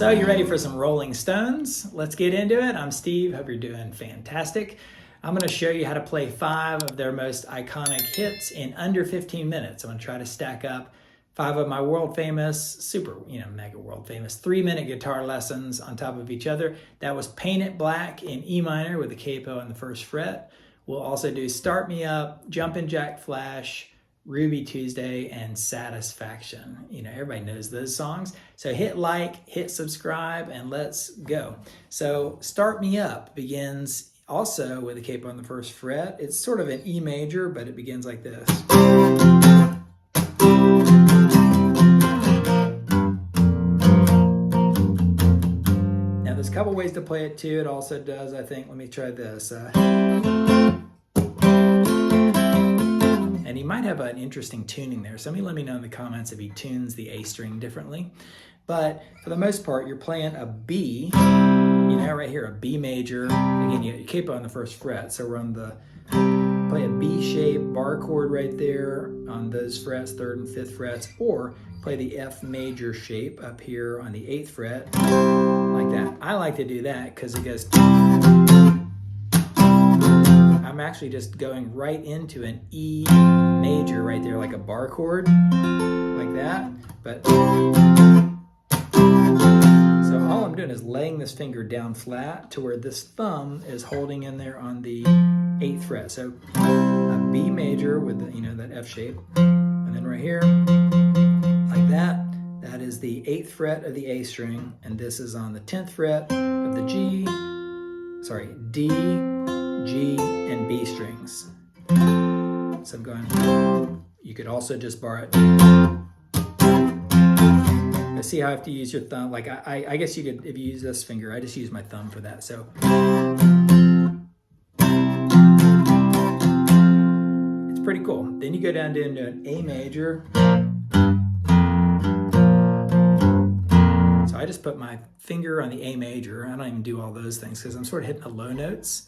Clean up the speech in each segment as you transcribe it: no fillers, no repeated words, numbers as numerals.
So you ready for some Rolling Stones? Let's get into it. I'm Steve, hope you're doing fantastic. I'm gonna show you how to play 5 of their most iconic hits in under 15 minutes. I'm gonna try to stack up 5 of my world famous, mega world famous 3-minute guitar lessons on top of each other. That was Paint It Black in E minor with the capo on the 1st fret. We'll also do Start Me Up, Jumpin' Jack Flash, Ruby Tuesday, and Satisfaction. Everybody knows those songs. So hit like, hit subscribe, and let's go. So Start Me Up begins also with a capo on the 1st fret. It's sort of an E major, but it begins like this. Now there's a couple ways to play it too. It also does, I think, let me try this. And he might have an interesting tuning there. Somebody let me know in the comments if he tunes the A string differently. But for the most part, you're playing a B, right here, a B major. Again, you capo on the 1st fret. So we're on play a B shape bar chord right there on those frets, 3rd and 5th frets, or play the F major shape up here on the 8th fret, like that. I like to do that because it goes, I'm actually just going right into an E major right there, like a bar chord, like that. But so all I'm doing is laying this finger down flat to where this thumb is holding in there on the 8th fret. So a B major with that F shape, and then right here, like that. That is the 8th fret of the A string, and this is on the 10th fret of the D, G, and B strings. So I'm going, you could also just bar it. I see how I have to use your thumb. Like I guess you could, if you use this finger, I just use my thumb for that. So it's pretty cool. Then you go down into an A major. So I just put my finger on the A major. I don't even do all those things because I'm sort of hitting the low notes.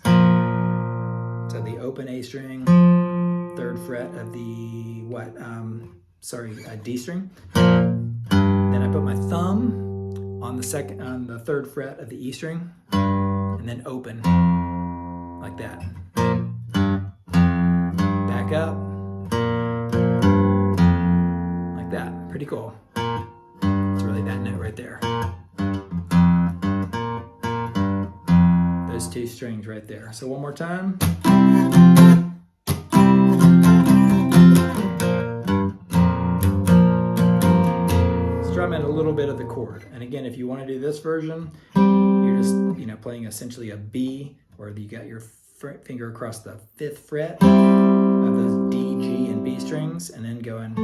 So the open A string, 3rd fret of the D string. Then I put my thumb on the 3rd fret of the E string, and then open like that. Back up like that. Pretty cool. It's really that note right there. Those 2 strings right there. So one more time. Strum in a little bit of the chord. And again, if you want to do this version, you're just playing essentially a B, where you got your finger across the 5th fret of those D, G, and B strings, and then going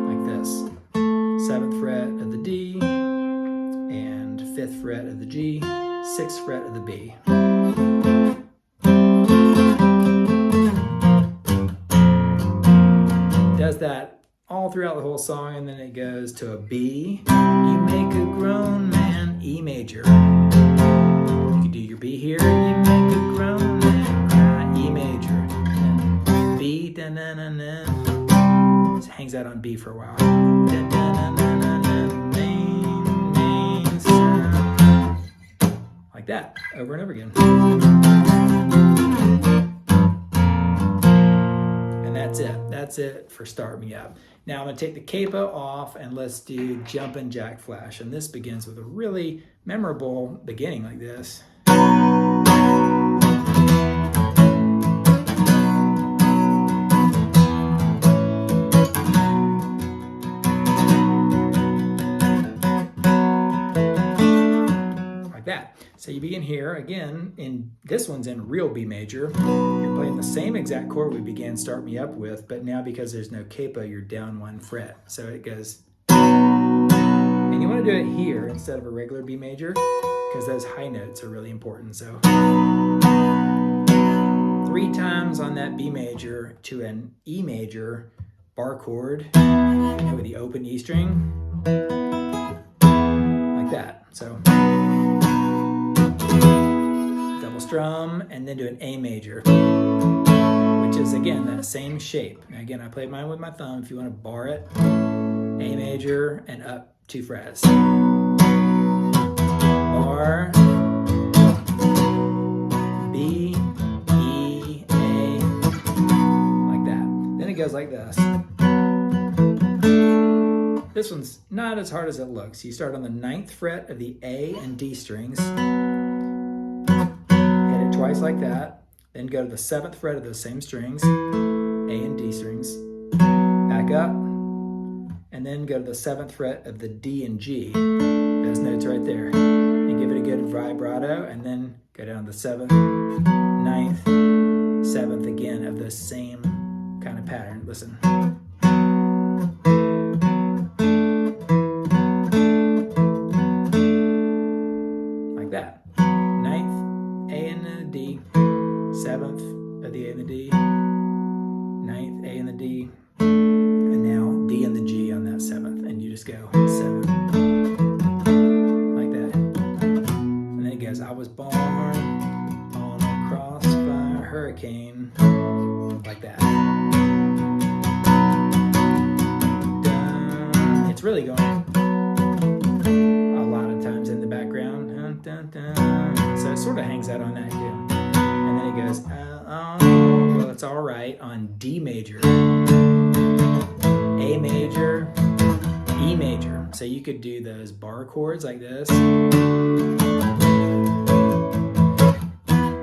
like this. 7th fret of the D, and 5th fret of the G, 6th fret of the B. Does that all throughout the whole song, and then it goes to a B. You make a grown man, E major. You can do your B here. You make a grown man cry, E major. And then B, da-na-na-na. Just hangs out on B for a while. Da-na-na-na-na, main, sound. Like that, over and over again. And that's it. That's it for Start Me Up. Now I'm going to take the capo off and let's do Jumpin' Jack Flash. And this begins with a really memorable beginning like this. Like that. So you begin here again, this one's in real B major. You're playing the same exact chord we began Start Me Up with, but now because there's no capo, you're down 1 fret. So it goes, and you want to do it here instead of a regular B major, because those high notes are really important. So 3 times on that B major to an E major bar chord, with the open E string, like that. So double strum, and then do an A major, which is again that same shape. Now again, I played mine with my thumb. If you want to bar it, A major and up 2 frets. R, B, E, A, like that. Then it goes like this. This one's not as hard as it looks. You start on the 9th fret of the A and D strings, hit it twice like that, then go to the 7th fret of those same strings, A and D strings, back up, and then go to the 7th fret of the D and G, those notes right there, and give it a good vibrato, and then go down to the 7th, 9th, 7th again of the same kind of pattern. Listen. Like that. 9th, A and the D, 7th of the A and the D, 9th, A and the D, and now D and the G on that 7th, and you just go 7, like that. And then it goes, I was born on a crossfire hurricane, like that. It's really going a lot of times in the background. So it sort of hangs out on that too. And then it goes, oh, well, it's all right on D major, A major, E major. So you could do those bar chords like this.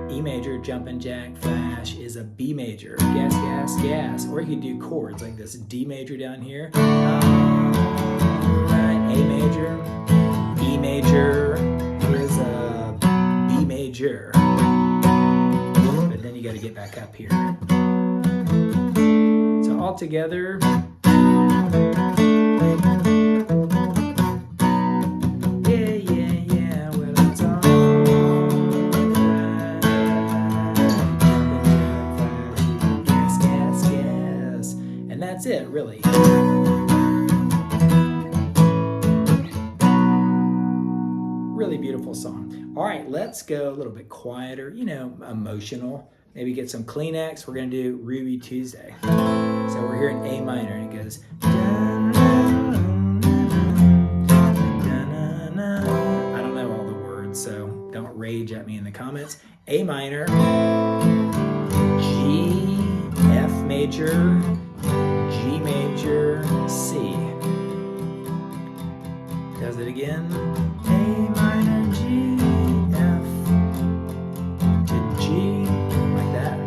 E major, jumpin' jack, flash is a B major, gas, gas, gas. Or you could do chords like this, D major down here, A major, E major is a B major. But then you got to get back up here. So all together. That's it, really. Really beautiful song. All right, let's go a little bit quieter, emotional. Maybe get some Kleenex. We're going to do Ruby Tuesday. So we're here in A minor, and it goes. I don't know all the words, so don't rage at me in the comments. A minor, G, F major, G major, C. Does it again. A minor, G, F to G, like that.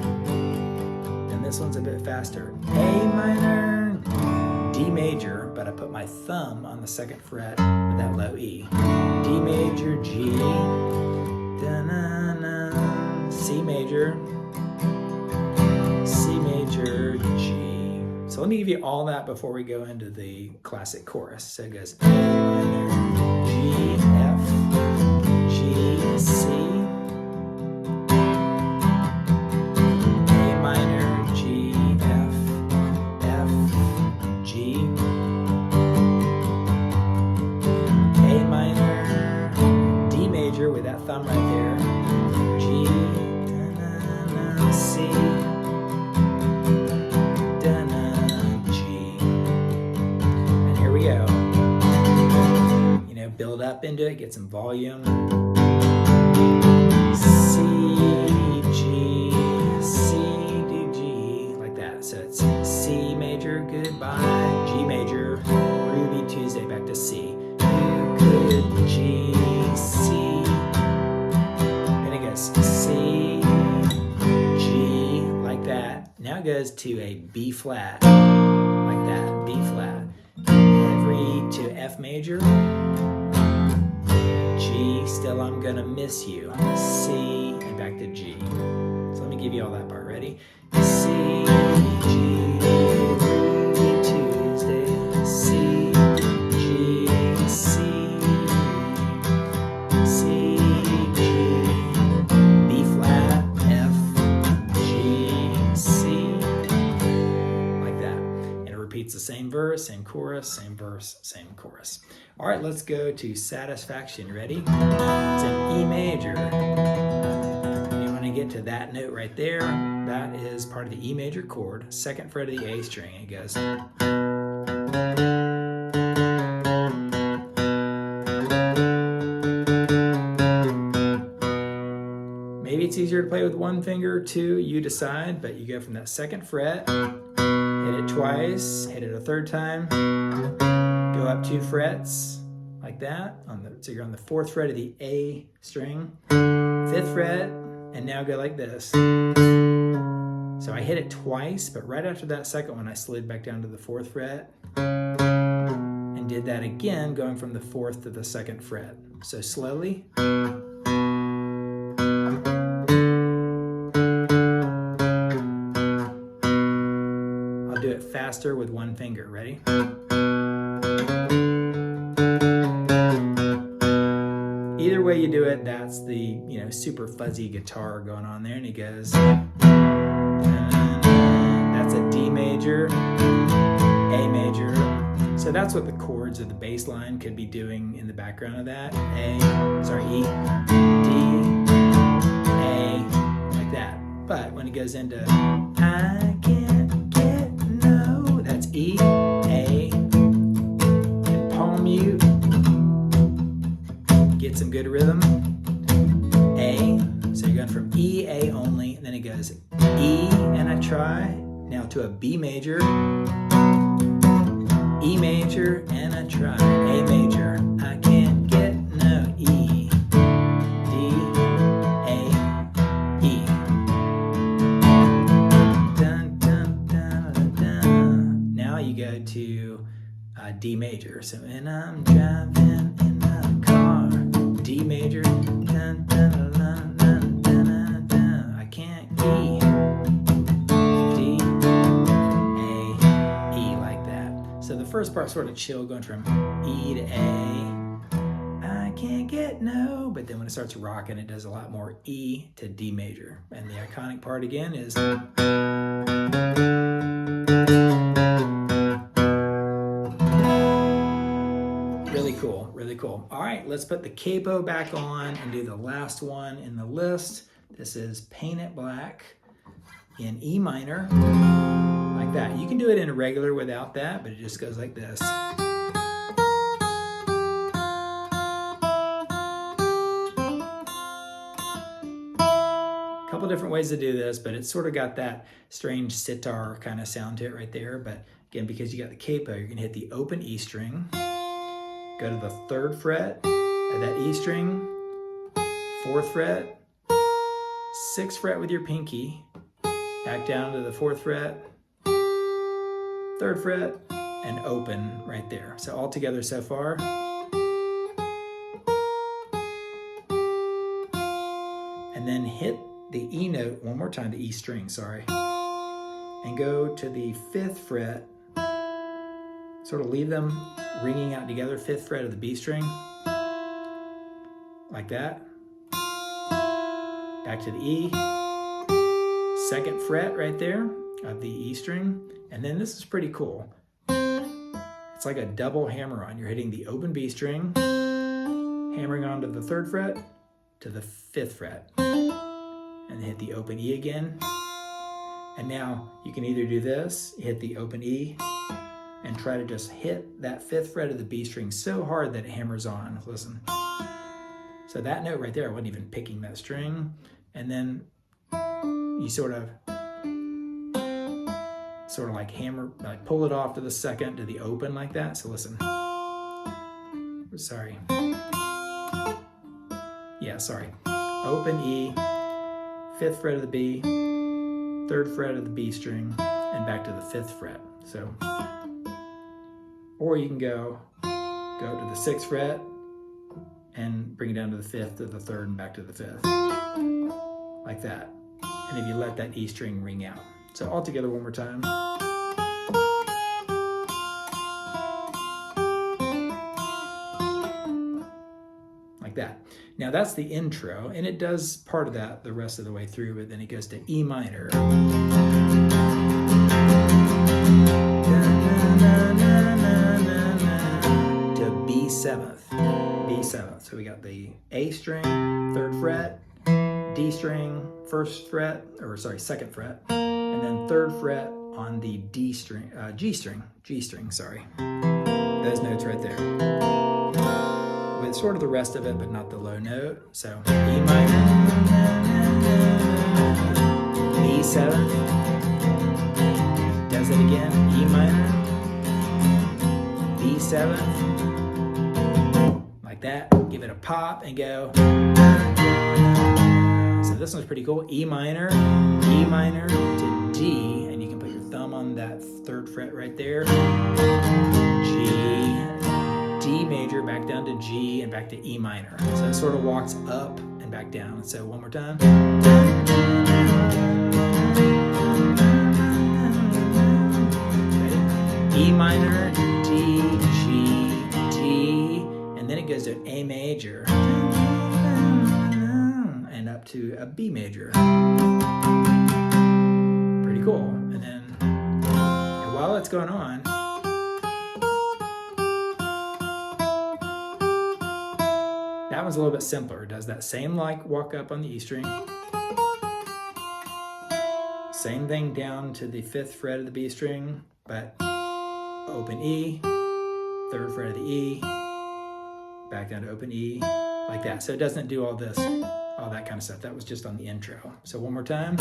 And this one's a bit faster. A minor, D major, but I put my thumb on the 2nd fret with that low E. D major, G, da-na-na, C major, C major, G. So let me give you all that before we go into the classic chorus. So it goes A minor, G, F, G, C, A minor, G, F, F, G, A minor, D major with that thumb right there, G, da-na-na, C, build up into it, get some volume. C, G, C, D, G, like that. So it's C major, goodbye, G major, Ruby Tuesday, back to C. You could G, C. Then it goes C, G, like that. Now it goes to a B flat, like that, B flat. Every to F major. G, still I'm gonna miss you. C, and back to G. So let me give you all that part. Ready? C, G, Ruby Tuesday. C, G, C, C, G, B flat, F, G, C, like that. And it repeats the same verse, same chorus, same verse, same chorus. All right, let's go to Satisfaction. Ready? It's an E major. You want to get to that note right there. That is part of the E major chord, 2nd fret of the A string. It goes. easier to play with one finger, two, you decide, but you go from that second fret, hit it twice, hit it a third time, go up 2 frets like that. So you're on the 4th fret of the A string, 5th fret, and now go like this. So I hit it twice, but right after that second one, I slid back down to the 4th fret and did that again, going from the 4th to the 2nd fret. So slowly. I'll do it faster with one finger. Ready? Either way you do it, that's the super fuzzy guitar going on there, and he goes. That's a D major, A major. So that's what the chords of the bass line could be doing in the background of that. E, D, A, like that. But when it goes into I can't get no, that's E, A, and palm mute. Get some good rhythm. A, so you're going from E, A only, and then it goes E, and I try. Now to a B major, E major, and I try. A major, I can't get no. E, D, A, E. Dun, dun, dun, dun, dun. Now you go to D major. So when I'm driving in my car, D major, dun, dun, dun, dun, dun, dun, dun. I can't E. So the first part sort of chill, going from E to A. I can't get no, but then when it starts rocking, it does a lot more E to D major. And the iconic part again is really cool, really cool. All right, let's put the capo back on and do the last one in the list. This is Paint It Black in E minor. Like that. You can do it in a regular without that, but it just goes like this. Couple different ways to do this, but it's sort of got that strange sitar kind of sound to it right there. But again, because you got the capo, you're gonna hit the open E string, go to the 3rd fret of that E string, 4th fret, 6th fret with your pinky, back down to the 4th fret, 3rd fret, and open right there. So all together so far. And then hit the E note one more time, the E string, sorry. And go to the 5th fret. Sort of leave them ringing out together, 5th fret of the B string. Like that. Back to the E. 2nd fret right there of the E string. And then this is pretty cool. It's like a double hammer-on. You're hitting the open B string, hammering onto the 3rd fret to the 5th fret, and hit the open E again. And now you can either do this, hit the open E, and try to just hit that 5th fret of the B string so hard that it hammers on. Listen. So that note right there, I wasn't even picking that string. And then you sort of like hammer, like pull it off to the 2nd to the open like that. So listen. Sorry. Yeah, sorry. Open E, 5th fret of the B, 3rd fret of the B string, and back to the 5th fret. So, or you can go to the 6th fret and bring it down to the 5th to the 3rd and back to the 5th. Like that. And if you let that E string ring out. So all together one more time. Like that. Now that's the intro, and it does part of that the rest of the way through, but then it goes to E minor. To B7th. B7th. So we got the A string, 3rd fret, D string, 2nd fret, and then 3rd fret on the D string, G string, sorry. Those notes right there. With sort of the rest of it, but not the low note. So E minor, B7, does it again, E minor, B7, like that, give it a pop and go. So this one's pretty cool, E minor to D, and you can put your thumb on that 3rd fret right there, G, D major, back down to G, and back to E minor. So it sort of walks up and back down. So one more time. E minor, D, G, D, and then it goes to A major, and up to a B major. Pretty cool. And then, and while it's going on, that one's a little bit simpler. It does that same like walk up on the E string. Same thing down to the 5th fret of the B string, but open E, 3rd fret of the E, back down to open E, like that. So it doesn't do all this, all that kind of stuff. That was just on the intro. So one more time.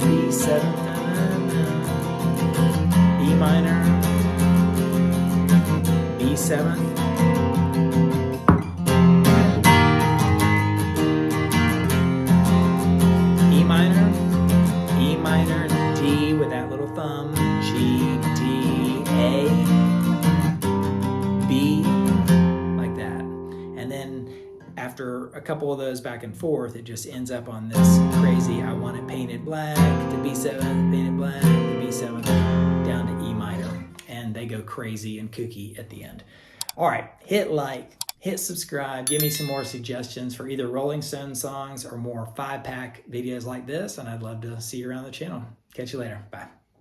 B7, E minor, B7, E minor, D with that little thumb, G, D, A, B, like that. And then after a couple of those back and forth, it just ends up on this crazy, I want it painted black, to B7, painted black, to B7, down to E minor. And they go crazy and kooky at the end. All right, hit like, hit subscribe, give me some more suggestions for either Rolling Stones songs or more 5-pack videos like this, and I'd love to see you around the channel. Catch you later. Bye.